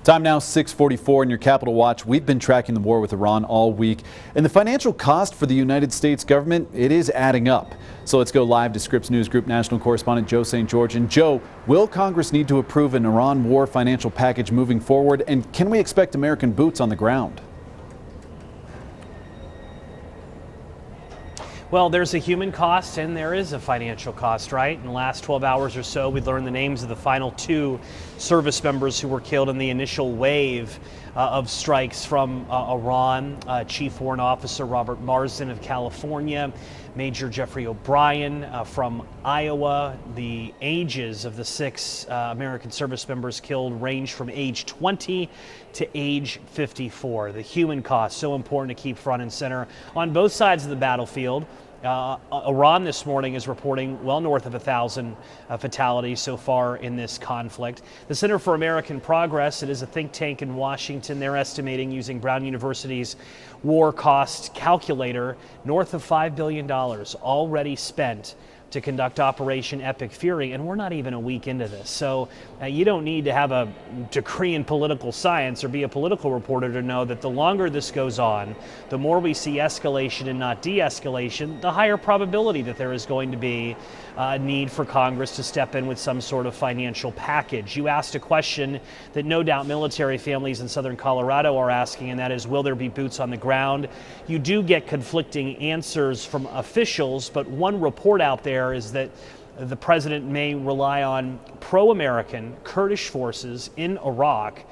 Time now 6:44 in your Capital Watch. We've been tracking the war with Iran all week, and the financial cost for the United States government, it is adding up. So let's go live to Scripps News Group national correspondent Joe St. George. And Joe, will Congress need to approve an Iran war financial package moving forward, and can we expect American boots on the ground? Well, there's a human cost and there is a financial cost, right? In the last 12 hours or so, we learned the names of the final 2 service members who were killed in the initial wave of strikes from Iran. Chief Foreign Officer Robert Marsden of California, Major Jeffrey O'Brien from Iowa. The ages of the 6 American service members killed range from age 20 to age 54. The human cost, so important to keep front and center on both sides of the battlefield. Iran this morning is reporting well north of 1,000 fatalities so far in this conflict. The Center for American Progress, it is a think tank in Washington, they're estimating using Brown University's war cost calculator north of $5 billion already spent to conduct Operation Epic Fury, and we're not even a week into this. So you don't need to have a degree in political science or be a political reporter to know that the longer this goes on, the more we see escalation and not de-escalation, the higher probability that there is going to be a need for Congress to step in with some sort of financial package. You asked a question that no doubt military families in southern Colorado are asking, and that is, will there be boots on the ground? You do get conflicting answers from officials, but one report out there is that the president may rely on pro-American Kurdish forces in Iraq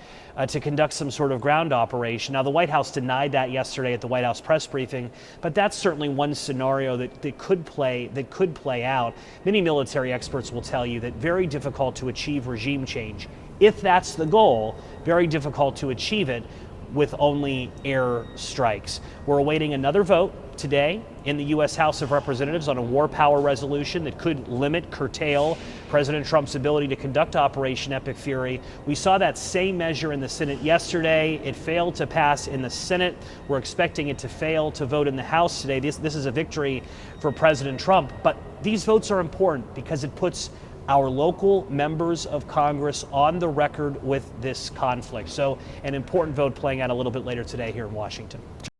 to conduct some sort of ground operation. Now, the White House denied that yesterday at the White House press briefing, but that's certainly one scenario that could play out. Many military experts will tell you that very difficult to achieve regime change. If that's the goal, very difficult to achieve it with only air strikes. We're awaiting another vote today in the U.S. House of Representatives on a war power resolution that could limit, curtail President Trump's ability to conduct Operation Epic Fury. We saw that same measure in the Senate yesterday. It failed to pass in the Senate. We're expecting it to fail to vote in the House today. This is a victory for President Trump, but these votes are important because it puts our local members of Congress on the record with this conflict. So an important vote playing out a little bit later today here in Washington.